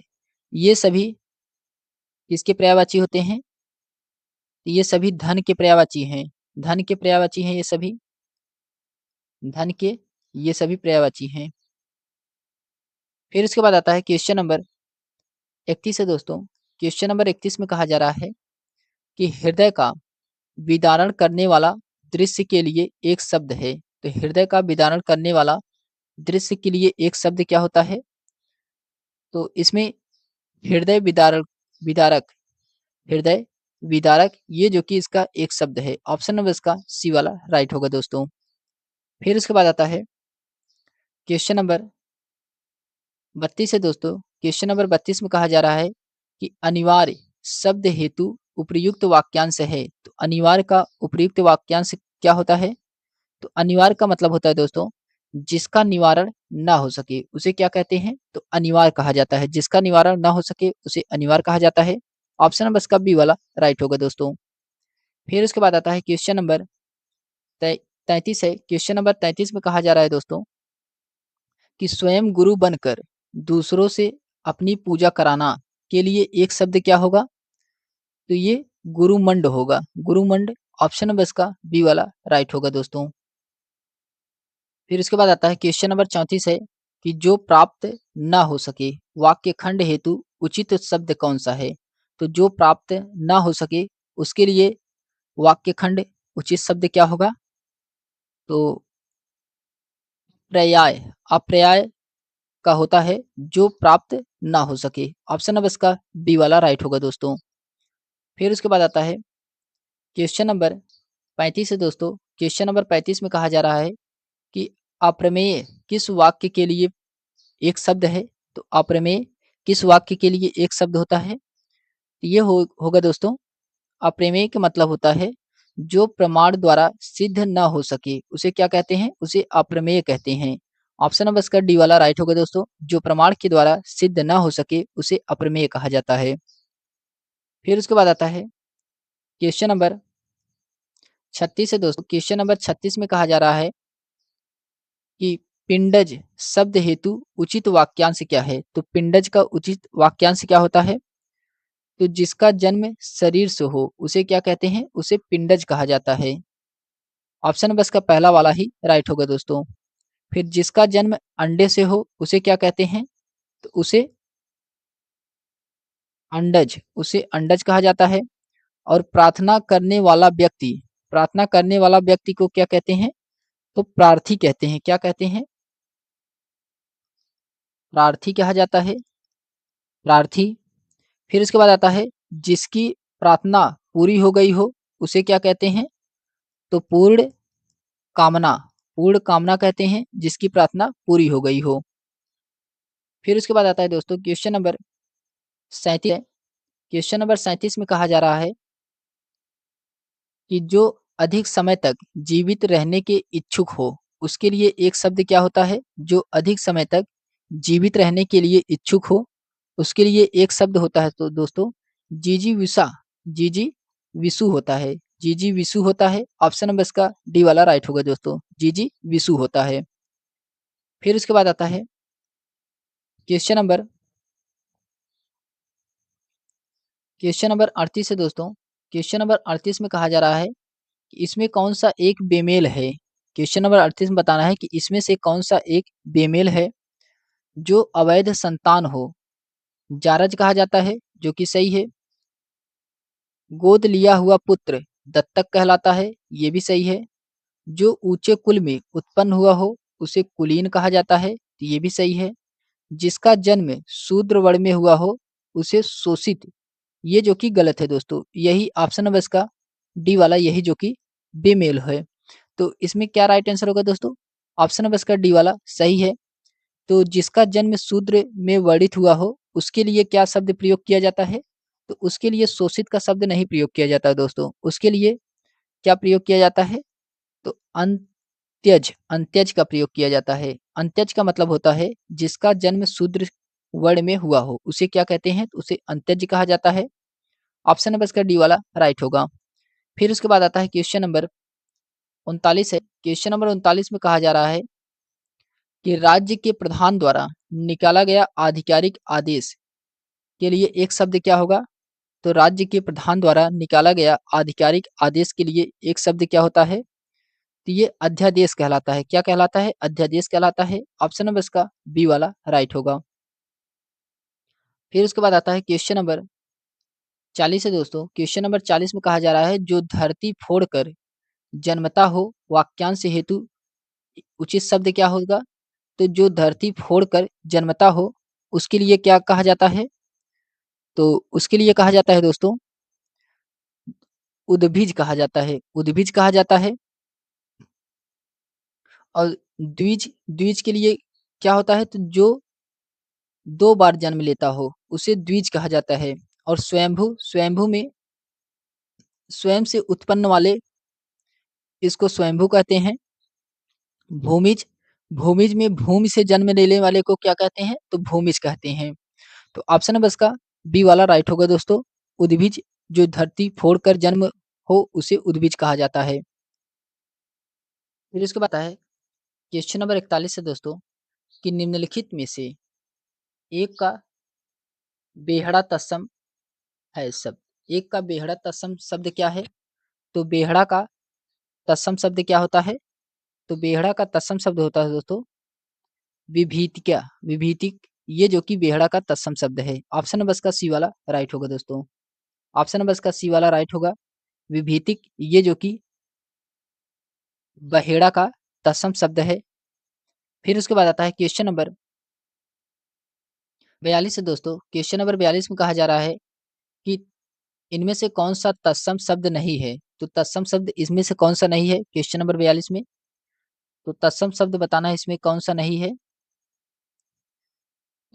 A: ये सभी किसके पर्यायवाची होते हैं? ये सभी धन के पर्यायवाची हैं। धन के पर्यायवाची हैं ये सभी। धन के ये सभी पर्यायवाची हैं। फिर उसके बाद आता है क्वेश्चन नंबर 31 है दोस्तों। क्वेश्चन नंबर 31 में कहा जा रहा है कि हृदय का विदारण करने वाला दृश्य के लिए एक शब्द है। तो हृदय का विदारण करने वाला दृश्य के लिए एक शब्द क्या होता है? तो इसमें हृदय विदारक विदारक हृदय विदारक ये जो कि इसका एक शब्द है। ऑप्शन नंबर इसका सी वाला राइट होगा दोस्तों। फिर उसके बाद आता है क्वेश्चन नंबर 32 है दोस्तों। क्वेश्चन नंबर 32 में कहा जा रहा है कि अनिवार्य शब्द हेतु उपयुक्त वाक्यांश है। तो अनिवार्य का उपयुक्त वाक्यांश क्या होता है? तो अनिवार्य का मतलब होता है दोस्तों जिसका निवारण ना हो सके उसे क्या कहते हैं? तो अनिवार्य कहा जाता है। जिसका निवारण ना हो सके उसे अनिवार्य कहा जाता है। ऑप्शन नंबर इसका बी वाला राइट होगा दोस्तों। फिर उसके बाद आता है क्वेश्चन नंबर 33 है। क्वेश्चन नंबर 33 में कहा जा रहा है दोस्तों कि स्वयं गुरु बनकर दूसरों से अपनी पूजा कराना के लिए एक शब्द क्या होगा? तो ये गुरुमंड होगा। गुरुमंड ऑप्शन नंबर इसका बी वाला राइट होगा दोस्तों। फिर उसके बाद आता है क्वेश्चन नंबर 34 है कि जो प्राप्त ना हो सके वाक्य खंड हेतु उचित शब्द कौन सा है? तो जो प्राप्त ना हो सके उसके लिए वाक्य खंड उचित शब्द क्या होगा? तो पर्याय, अपर्याय का होता है जो प्राप्त ना हो सके। ऑप्शन नंबर इसका बी वाला राइट होगा दोस्तों। फिर उसके बाद आता है क्वेश्चन नंबर 35 है दोस्तों। क्वेश्चन नंबर 35 में कहा जा रहा है कि अप्रमेय किस वाक्य के लिए एक शब्द है? तो अप्रमेय किस वाक्य के लिए एक शब्द होता है? ये होगा दोस्तों अप्रमेय का मतलब होता है जो प्रमाण द्वारा सिद्ध न हो सके, उसे क्या कहते हैं? उसे अप्रमेय कहते हैं। ऑप्शन नंबर इसका डी वाला राइट होगा दोस्तों। जो प्रमाण के द्वारा सिद्ध न हो सके उसे अप्रमेय कहा जाता है। फिर उसके बाद आता है क्वेश्चन नंबर 36 है दोस्तों। क्वेश्चन नंबर 36 में कहा जा रहा है कि पिंडज शब्द हेतु उचित वाक्यांश क्या है? तो पिंडज का उचित वाक्यांश क्या होता है? तो जिसका जन्म शरीर से हो उसे क्या कहते हैं? उसे पिंडज कहा जाता है। ऑप्शन नंबर इसका पहला वाला ही राइट होगा दोस्तों। फिर जिसका जन्म अंडे से हो उसे क्या कहते हैं? तो उसे अंडज, उसे अंडज कहा जाता है। और प्रार्थना करने वाला व्यक्ति को क्या कहते हैं? तो प्रार्थी कहते हैं। क्या कहते हैं? प्रार्थी कहा जाता है, प्रार्थी। फिर उसके बाद आता है जिसकी प्रार्थना पूरी हो गई हो उसे क्या कहते हैं? तो कामना पूर्ण कामना कहते हैं जिसकी प्रार्थना पूरी हो गई हो। फिर उसके बाद आता है दोस्तों क्वेश्चन नंबर 37 है। क्वेश्चन नंबर 37 में कहा जा रहा है कि जो अधिक समय तक जीवित रहने के इच्छुक हो उसके लिए एक शब्द क्या होता है? जो अधिक समय तक जीवित रहने के लिए इच्छुक हो उसके लिए एक शब्द होता है तो दोस्तों जीजी विसु होता है। जीजी विसु होता है। ऑप्शन नंबर इसका डी वाला राइट होगा दोस्तों। जीजी विसु होता है। फिर उसके बाद आता है क्वेश्चन नंबर क्वेश्चन नंबर 38 है दोस्तों। क्वेश्चन नंबर 38 में कहा जा रहा है कि इसमें कौन सा एक बेमेल है? क्वेश्चन नंबर 38 में बताना है कि इसमें से कौन सा एक बेमेल है जो अवैध संतान हो। जारज कहा जाता है जो कि सही है। गोद लिया हुआ पुत्र दत्तक कहलाता है, ये भी सही है। जो ऊंचे कुल में उत्पन्न हुआ हो उसे कुलीन कहा जाता है, तो ये भी सही है। जिसका जन्म शूद्र वर्ण में हुआ हो उसे शोषित, ये जो कि गलत है दोस्तों। यही ऑप्शन नंबर इसका डी वाला यही जो कि बेमेल है। तो इसमें क्या राइट आंसर होगा दोस्तों? ऑप्शन नंबर इसका डी वाला सही है। तो जिसका जन्म शूद्र में वर्णित हुआ हो उसके लिए क्या शब्द प्रयोग किया जाता है? तो उसके लिए शोषित का शब्द नहीं प्रयोग किया जाता है दोस्तों। उसके लिए क्या प्रयोग किया जाता है? तो अंत्यज का प्रयोग किया जाता है। अंत्यज का मतलब होता है जिसका जन्म शूद्र वर्ण में हुआ हो उसे क्या कहते हैं? तो उसे अंत्यज कहा जाता है। ऑप्शन नंबर इसका डी वाला राइट होगा। फिर उसके बाद आता है क्वेश्चन नंबर 39 है। क्वेश्चन नंबर 39 में कहा जा रहा है कि राज्य के प्रधान द्वारा निकाला गया आधिकारिक आदेश के लिए एक शब्द क्या होगा? तो राज्य के प्रधान द्वारा निकाला गया आधिकारिक आदेश के लिए एक शब्द क्या होता है? तो ये अध्यादेश कहलाता है। क्या कहलाता है? अध्यादेश कहलाता है। ऑप्शन नंबर इसका बी वाला राइट होगा। फिर उसके बाद आता है क्वेश्चन नंबर 40 है दोस्तों। क्वेश्चन नंबर 40 में कहा जा रहा है जो धरती फोड़कर जन्मता हो वाक्यांश हेतु उचित शब्द क्या होगा? तो जो धरती फोड़कर जन्मता हो उसके लिए क्या कहा जाता है? तो उसके लिए कहा जाता है दोस्तों उद्भिज कहा जाता है। उद्भिज कहा जाता है। और द्विज द्विज के लिए क्या होता है? तो जो 2 बार जन्म लेता हो उसे द्विज कहा जाता है। और स्वयंभू में स्वयं से उत्पन्न वाले इसको स्वयंभू कहते हैं। भूमिज भूमिज में भूमि से जन्म लेने वाले को क्या कहते हैं? तो भूमिज कहते हैं। तो ऑप्शन नंबर इसका बी वाला राइट होगा दोस्तों। उद्भिज जो धरती फोड़कर जन्म हो उसे उद्भिज कहा जाता है। फिर इसके बाद है क्वेश्चन नंबर 41 है दोस्तों कि निम्नलिखित में से एक का बेहड़ा तत्सम है शब्द। एक का बेहड़ा तत्सम शब्द क्या है? तो बेहड़ा का तत्सम शब्द क्या होता है? तो बेहड़ा का तत्सम शब्द होता है दोस्तों विभीतिका विभीतिक, ये जो कि बेहड़ा का तत्सम शब्द है। ऑप्शन नंबर इसका सी वाला राइट होगा दोस्तों। ऑप्शन नंबर इसका सी वाला राइट होगा। विभीतिक ये जो कि बहेड़ा का तत्सम शब्द है। फिर उसके बाद आता है क्वेश्चन नंबर 42 है दोस्तों। क्वेश्चन नंबर 42 में कहा जा रहा है कि इनमें से कौन सा तत्सम शब्द नहीं है? तो तत्सम शब्द इसमें से कौन सा नहीं है क्वेश्चन नंबर 42 में? तो तत्सम शब्द बताना है इसमें कौन सा नहीं है।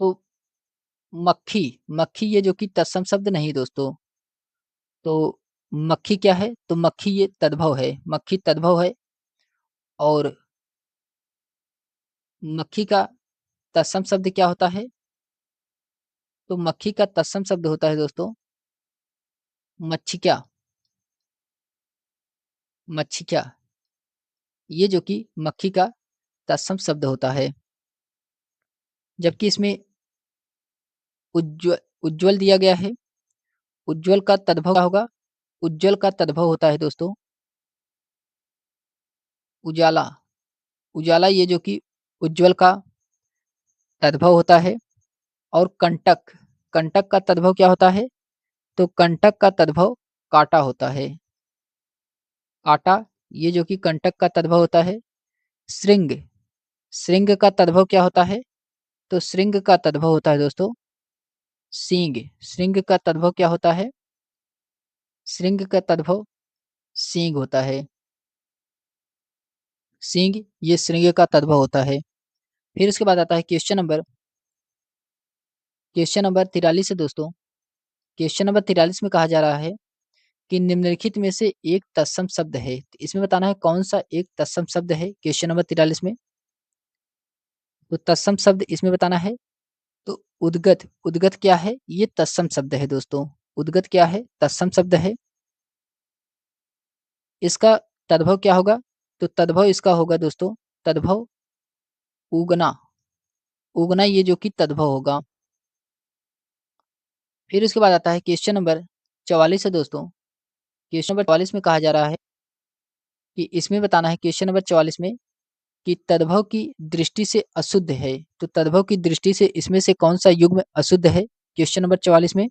A: तो मक्खी, मक्खी ये जो कि तत्सम शब्द नहीं दोस्तों। तो मक्खी क्या है? तो मक्खी ये तद्भव है, मक्खी तद्भव है। और मक्खी का तत्सम शब्द क्या होता है? तो मक्खी का तत्सम शब्द होता है दोस्तों मच्छिका, मच्छिका। ये जो कि मक्खी का तत्सम शब्द होता है। जबकि इसमें उज्ज्वल उज्ज्वल दिया गया है। उज्ज्वल का तद्भव क्या होगा? उज्ज्वल का तद्भव होता है दोस्तों उजाला। उजाला ये जो कि उज्ज्वल का तद्भव होता है। और कंटक, कंटक का तद्भव क्या होता है? तो कंटक का तद्भव काटा होता है। काटा ये जो कि कंटक का तद्भव होता है। श्रृंग, श्रृंग का तद्भव क्या होता है? तो श्रृंग का तद्भव होता है दोस्तों सींग। श्रृंग का तद्भव क्या होता है? श्रृंग का तद्भव सींग होता है। सींग ये श्रृंग का तद्भव होता है। फिर उसके बाद आता है क्वेश्चन नंबर 43 है दोस्तों। क्वेश्चन नंबर 43 में कहा जा रहा है कि निम्नलिखित में से एक तत्सम शब्द है। तो इसमें बताना है कौन सा एक तत्सम शब्द है क्वेश्चन नंबर 43 में। तो तत्सम शब्द इसमें बताना है। तो उद्गत, उद्गत क्या है? ये तत्सम शब्द है दोस्तों। उद्गत क्या है? तत्सम शब्द है। इसका तद्भव क्या होगा? तो तद्भव इसका होगा दोस्तों तद्भव उगना। उगना ये जो कि तद्भव होगा। फिर उसके बाद आता है क्वेश्चन नंबर 44 है दोस्तों। क्वेश्चन नंबर 44 में कहा जा रहा है कि इसमें बताना है क्वेश्चन नंबर 44 में कि तद्भव की दृष्टि से अशुद्ध है। तो तद्भव की दृष्टि से इसमें से कौन सा युग्म अशुद्ध है क्वेश्चन नंबर 44 में?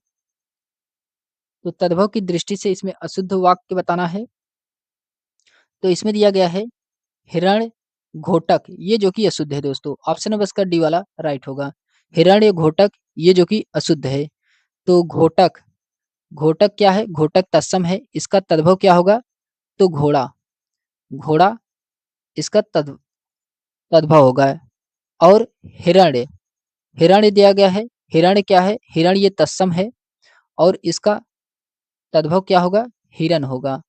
A: तो तद्भव की दृष्टि से इसमें अशुद्ध वाक्य बताना है। तो इसमें दिया गया है हिरण्य घोटक, ये जो कि अशुद्ध है दोस्तों। ऑप्शन नंबर इसका डी वाला राइट होगा। हिरण्य घोटक ये जो कि अशुद्ध है। तो घोटक, घोटक क्या है? घोटक तत्सम है। इसका तद्भव क्या होगा? तो घोड़ा, घोड़ा इसका तद्भव होगा। और हिरण्य, हिरण्य दिया गया है। हिरण्य क्या है? हिरण्य ये तत्सम है। और इसका तद्भव क्या होगा? हिरन होगा।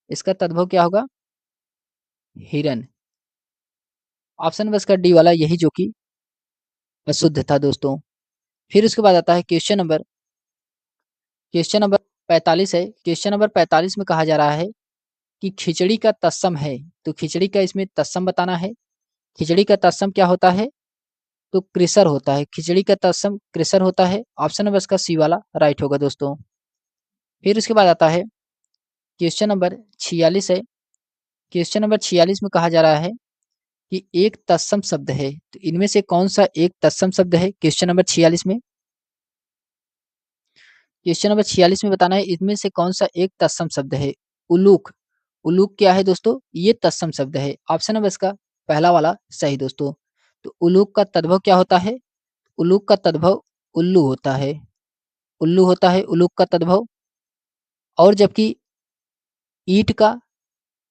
A: इसका तद्भव क्या होगा? हिरन। ऑप्शन नंबर इसका डी वाला यही जो कि अशुद्ध था दोस्तों। फिर उसके बाद आता है क्वेश्चन नंबर 45 है। क्वेश्चन नंबर 45 में कहा जा रहा है कि खिचड़ी का तत्सम है। तो खिचड़ी का इसमें तत्सम बताना है। खिचड़ी का तत्सम क्या होता है? तो कृसर होता है। खिचड़ी का तत्सम कृसर होता है। ऑप्शन नंबर इसका सी वाला राइट होगा दोस्तों। फिर उसके बाद आता है क्वेश्चन नंबर 46 है। क्वेश्चन नंबर 46 में कहा जा रहा है कि एक तत्सम शब्द है। तो इनमें से कौन सा एक तत्सम शब्द है क्वेश्चन नंबर 46 में? क्वेश्चन नंबर 46 में बताना है इनमें से कौन सा एक तत्सम शब्द है। उलूक, उलूक क्या है दोस्तों? ये तत्सम शब्द है। ऑप्शन नंबर इसका पहला वाला सही दोस्तों। तो उलूक का तद्भव क्या होता है? उलूक का तद्भव उल्लू होता है। उल्लू होता है उलूक का तद्भव। और जबकि ईंट का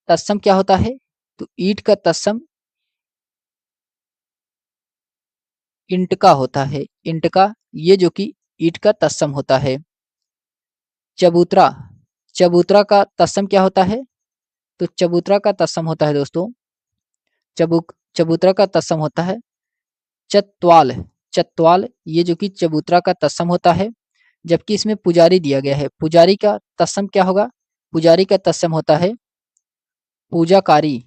A: तत्सम क्या होता है? तो ईंट का तत्सम इंटका होता है। इंटका ये जो कि ईंट का तत्सम होता है। चबूतरा, चबूतरा का तत्सम क्या होता है? तो चबूतरा का तत्सम होता है दोस्तों चबूतरा का तत्सम होता है चतवाल। चतवाल ये जो कि चबूतरा का तत्सम होता है। जबकि इसमें पुजारी दिया गया है। पुजारी का तत्सम क्या होगा? पुजारी का तत्सम होता है पूजाकारी।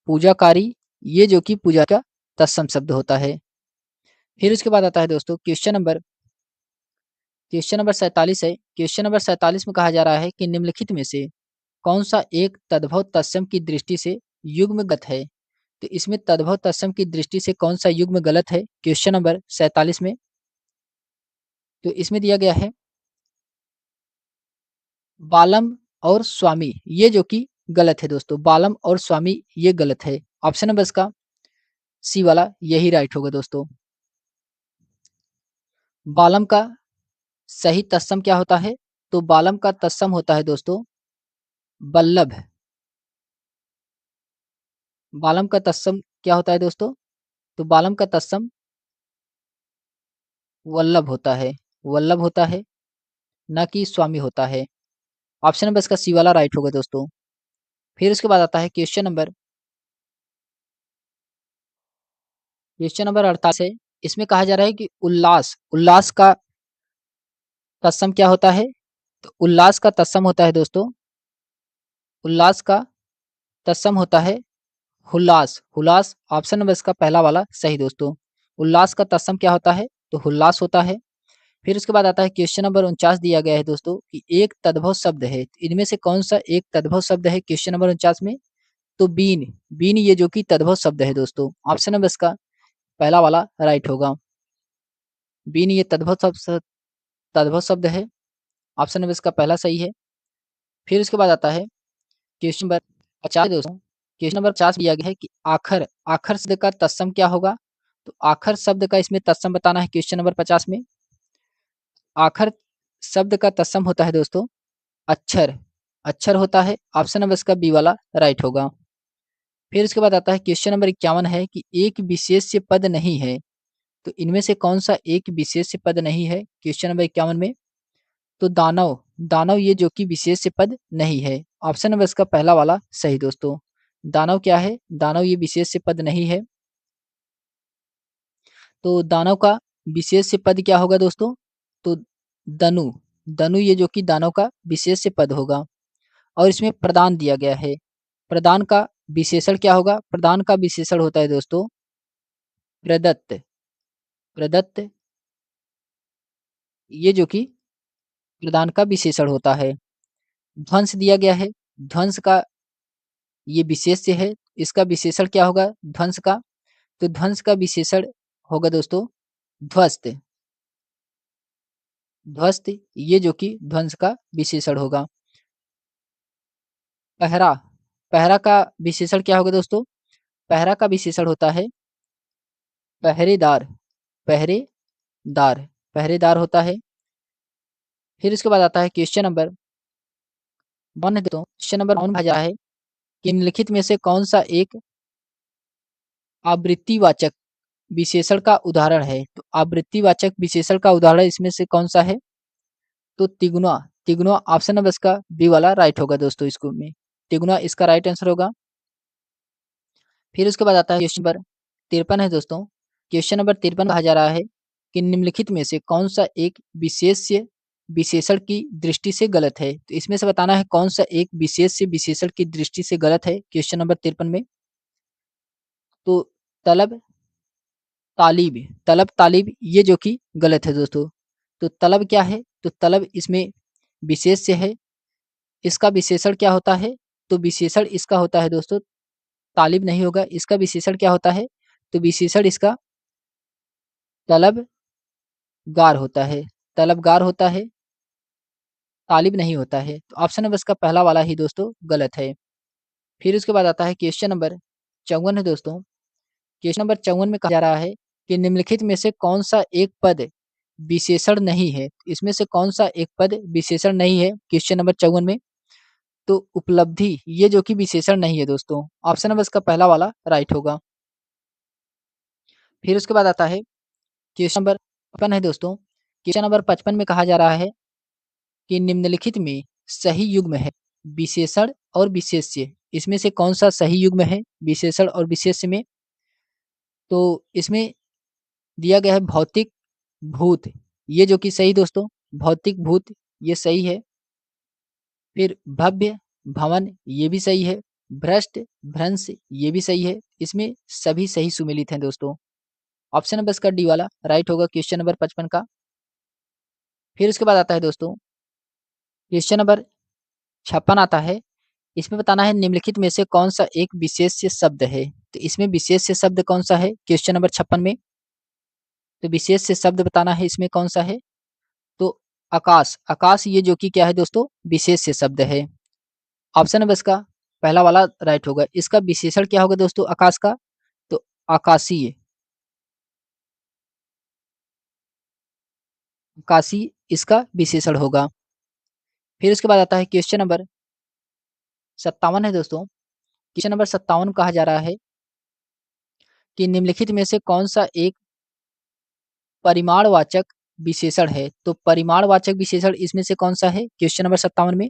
A: पूजाकारी ये जो कि पूजा का तत्सम शब्द होता है। फिर उसके बाद आता है दोस्तों क्वेश्चन नंबर 47 है। क्वेश्चन नंबर 47 में कहा जा रहा है कि निम्नलिखित में से कौन सा एक तद्भव तत्सम की दृष्टि से युग्मगत है। तो इसमें तद्भव तत्सम की दृष्टि से कौन सा युग्म गलत है क्वेश्चन नंबर 47 में? तो इसमें दिया गया है बालम और स्वामी, ये जो कि गलत है दोस्तों। बालम और स्वामी ये गलत है। ऑप्शन नंबर इसका सी वाला यही राइट होगा दोस्तों। बालम का सही तत्सम क्या होता है? तो बालम का तत्सम होता है दोस्तों बल्लभ। बालम का तत्सम क्या होता है दोस्तों? तो बालम का तत्सम वल्लभ होता है। वल्लभ होता है, ना कि स्वामी होता है। ऑप्शन नंबर इसका सी वाला राइट होगा दोस्तों। फिर उसके बाद आता है क्वेश्चन नंबर 48 है। इसमें कहा जा रहा है कि उल्लास उल्लास का तत्सम क्या होता है? तो उल्लास का तत्सम होता है दोस्तों, उल्लास का तत्सम होता है हुल्लास। हुल्लास ऑप्शन नंबर इसका पहला वाला सही दोस्तों। उल्लास का तत्सम क्या होता है? तो हुल्लास होता है। फिर उसके बाद आता है क्वेश्चन नंबर 49 दिया गया है दोस्तों कि एक तद्भव शब्द है, तो इनमें से कौन सा एक तद्भव शब्द है क्वेश्चन नंबर 49 में? तो बीन, बीन ये जो कि तद्भव शब्द है दोस्तों। ऑप्शन नंबर इसका पहला वाला राइट होगा। बीन ये तद्भव शब्द है। ऑप्शन नंबर इसका पहला सही है। फिर उसके बाद आता है क्वेश्चन नंबर 50 दोस्तों। क्वेश्चन नंबर 50 दिया गया है कि आखर, आखर शब्द का तत्सम क्या होगा? तो आखर शब्द का इसमें तत्सम बताना है क्वेश्चन नंबर 50 में। आखर शब्द का तत्सम होता है दोस्तों अक्षर, अक्षर होता है। ऑप्शन नंबर इसका बी वाला राइट होगा। फिर उसके बाद आता है क्वेश्चन नंबर 51 है कि एक विशेष पद नहीं है, तो इनमें से कौन सा एक विशेष पद नहीं है क्वेश्चन नंबर 51 में? तो दानव, दानव ये जो कि विशेष पद नहीं है। ऑप्शन नंबर इसका पहला वाला सही दोस्तों। दानव क्या है? दानव ये विशेष पद नहीं है। तो दानव का विशेष पद क्या होगा दोस्तों? तो दनु, दनु ये जो कि दानव का विशेष पद होगा। और इसमें प्रदान दिया गया है, प्रदान का विशेषण क्या होगा? प्रदान का विशेषण होता है दोस्तों प्रदत्त, प्रदत्त ये जो कि प्रदान का विशेषण होता है। ध्वंस दिया गया है, ध्वंस का ये विशेष्य है, इसका विशेषण क्या होगा ध्वंस का? तो ध्वंस का विशेषण होगा दोस्तों ध्वस्त, ध्वस्त ये जो कि ध्वंस का विशेषण होगा। पहरा, पहरा का विशेषण क्या होगा दोस्तों? पहरा का विशेषण होता है पहरेदार, पहरेदार, पहरेदार होता है। फिर इसके बाद आता है क्वेश्चन नंबर 1 देता हूँ। क्वेश्चन नंबर 1 भेजा है कि निम्नलिखित में से कौन सा एक आवृत्तिवाचक विशेषण का उदाहरण है? तो आवृत्तिवाचक विशेषण का उदाहरण इसमें से कौन सा है? तो तिगुना, तिगुना ऑप्शन नंबर इसका बी वाला राइट होगा दोस्तों। इसको में तिगुना इसका राइट आंसर होगा। फिर उसके बाद आता है क्वेश्चन नंबर 53 है दोस्तों। क्वेश्चन नंबर 53 कहा जा रहा है कि निम्नलिखित में से कौन सा एक विशेष विशेषण की दृष्टि से गलत है? तो इसमें से बताना है कौन सा एक विशेष विशेषण की दृष्टि से गलत है क्वेश्चन नंबर 53 में। तो तलब तालीब, तलब तालीब ये जो कि गलत है दोस्तों। तो तलब क्या है? तो तलब इसमें विशेष से है, इसका विशेषण क्या होता है? तो विशेषण इसका होता है दोस्तों तालिब नहीं होगा, इसका विशेषण क्या होता है? तो विशेषण इसका तलबगार होता है, तलबगार होता है, तालिब नहीं होता है। तो ऑप्शन नंबर इसका पहला वाला ही दोस्तों गलत है। फिर उसके बाद आता है क्वेश्चन नंबर 54 है दोस्तों। क्वेश्चन नंबर 54 में कहा जा रहा है कि निम्नलिखित में से कौन सा एक पद विशेषण नहीं है? इसमें से कौन सा एक पद विशेषण नहीं है क्वेश्चन नंबर 54 में? तो उपलब्धि ये जो कि विशेषण नहीं है दोस्तों। ऑप्शन नंबर इसका पहला वाला राइट होगा। फिर उसके बाद आता है क्वेश्चन नंबर 55 है दोस्तों। क्वेश्चन नंबर 55 में कहा जा रहा है कि निम्नलिखित में सही युग्म है विशेषण और विशेष्य। इसमें से कौन सा सही युग्म है विशेषण और विशेष्य में? तो इसमें दिया गया है भौतिक भूत, ये जो कि सही दोस्तों, भौतिक भूत ये सही है। फिर भव्य, भवन ये भी सही है। भ्रष्ट, भ्रंश ये भी सही है। इसमें सभी सही सुमेलित हैं दोस्तों। ऑप्शन नंबर इसका डी वाला राइट होगा क्वेश्चन नंबर 55 का। फिर उसके बाद आता है दोस्तों क्वेश्चन नंबर 56 आता है। इसमें बताना है निम्नलिखित में से कौन सा एक विशेष्य शब्द है? तो इसमें विशेष्य शब्द कौन सा है क्वेश्चन नंबर 56 में? तो विशेष्य शब्द बताना है इसमें कौन सा है? तो आकाश, आकाश ये जो कि क्या है दोस्तों विशेष्य शब्द है। ऑप्शन नंबर इसका पहला वाला राइट होगा। इसका विशेषण क्या होगा दोस्तों आकाश का? तो आकाशीय, आकाशीय इसका विशेषण होगा। फिर उसके बाद आता है क्वेश्चन नंबर 57 है दोस्तों। क्वेश्चन नंबर 57 कहा जा रहा है कि निम्नलिखित में से कौन सा एक परिमाणवाचक विशेषण है? तो परिमाणवाचक विशेषण इसमें से कौन सा है क्वेश्चन नंबर 57 में?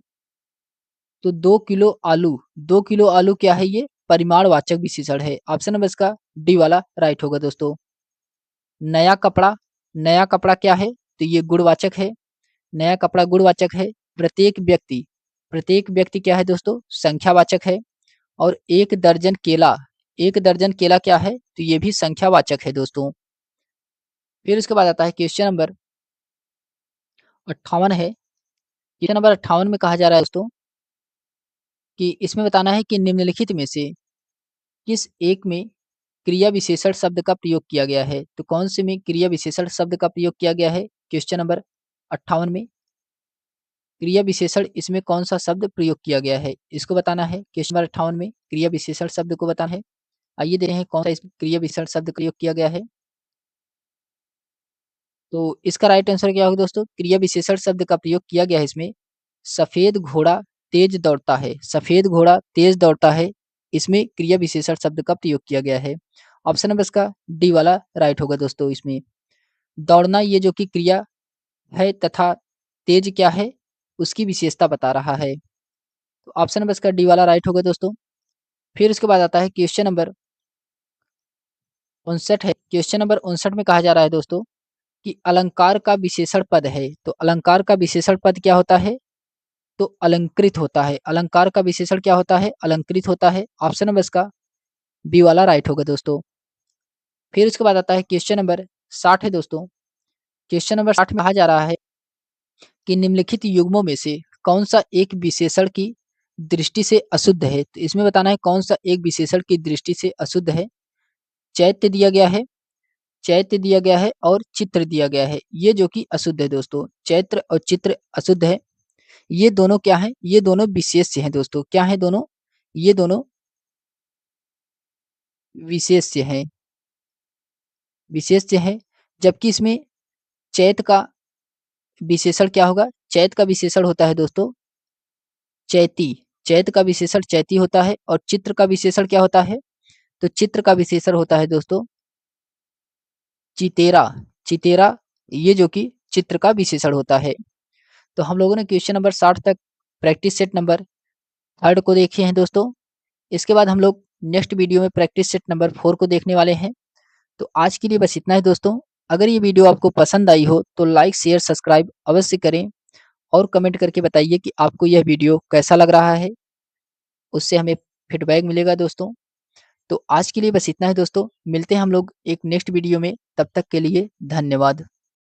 A: तो 2 किलो आलू, 2 किलो आलू क्या है, ये परिमाणवाचक विशेषण है। ऑप्शन नंबर इसका डी वाला राइट होगा दोस्तों। नया कपड़ा, नया कपड़ा क्या है, तो ये गुणवाचक है। नया कपड़ा गुणवाचक है। प्रत्येक व्यक्ति, प्रत्येक व्यक्ति क्या है दोस्तों, संख्यावाचक है। और एक दर्जन केला, एक दर्जन केला क्या है, तो ये भी संख्यावाचक है दोस्तों। फिर उसके बाद आता है क्वेश्चन नंबर 58 है। क्वेश्चन नंबर 58 में कहा जा रहा है दोस्तों कि इसमें बताना है कि निम्नलिखित में से किस एक में क्रिया विशेषण शब्द का प्रयोग किया गया है। तो कौन से में क्रिया विशेषण शब्द का प्रयोग किया गया है, क्वेश्चन नंबर 58 में क्रिया विशेषण इसमें कौन सा शब्द प्रयोग किया गया है, इसको बताना है। क्वेश्चन नंबर 58 में क्रिया विशेषण शब्द को बताना है। आइए देखते हैं कौन सा इस क्रिया विशेषण शब्द का प्रयोग किया गया है। तो इसका राइट आंसर क्या होगा दोस्तों, क्रिया विशेषण शब्द का प्रयोग किया गया है इसमें सफेद घोड़ा तेज दौड़ता है। सफेद घोड़ा तेज दौड़ता है, इसमें क्रिया विशेषण शब्द का प्रयोग किया गया है। ऑप्शन नंबर इसका डी वाला राइट होगा दोस्तों। इसमें दौड़ना ये जो कि क्रिया है तथा तेज क्या है, उसकी विशेषता बता रहा है। तो ऑप्शन नंबर इसका डी वाला राइट होगा दोस्तों। फिर उसके बाद आता है क्वेश्चन नंबर 59 है। क्वेश्चन नंबर 59 में कहा जा रहा है दोस्तों कि अलंकार का विशेषण पद है। तो अलंकार का विशेषण पद क्या होता है, तो अलंकृत होता है। अलंकार का विशेषण क्या होता है, अलंकृत होता है। ऑप्शन नंबर इसका बी वाला राइट होगा दोस्तों। फिर उसके बाद आता है क्वेश्चन नंबर 60 है दोस्तों। क्वेश्चन नंबर 60 में कहा जा रहा है कि निम्नलिखित युग्मों में से कौन सा एक विशेषण की दृष्टि से अशुद्ध है। तो इसमें बताना है कौन सा एक विशेषण की दृष्टि से अशुद्ध है। चैत्य दिया गया है, चैत्य दिया गया है और चित्र दिया गया है, ये जो कि अशुद्ध है दोस्तों। चैत्र और चित्र अशुद्ध है। ये दोनों क्या हैं, ये दोनों विशेष्य हैं दोस्तों। क्या है दोनों, ये दोनों विशेष्य हैं, विशेष्य है। जबकि इसमें चैत का विशेषण क्या होगा, चैत का विशेषण होता है दोस्तों चैती। चैत का विशेषण चैती होता है। और चित्र का विशेषण क्या होता है, तो चित्र का विशेषण होता है दोस्तों चितेरा। चितेरा ये जो कि चित्र का विशेषण होता है। तो हम लोगों ने क्वेश्चन नंबर 60 तक प्रैक्टिस सेट नंबर 3 को देखे हैं दोस्तों। इसके बाद हम लोग नेक्स्ट वीडियो में प्रैक्टिस सेट नंबर 4 को देखने वाले हैं। तो आज के लिए बस इतना ही दोस्तों। अगर ये वीडियो आपको पसंद आई हो तो लाइक शेयर सब्सक्राइब अवश्य करें और कमेंट करके बताइए कि आपको यह वीडियो कैसा लग रहा है, उससे हमें फीडबैक मिलेगा दोस्तों। तो आज के लिए बस इतना ही दोस्तों। मिलते हैं हम लोग एक नेक्स्ट वीडियो में, तब तक के लिए धन्यवाद।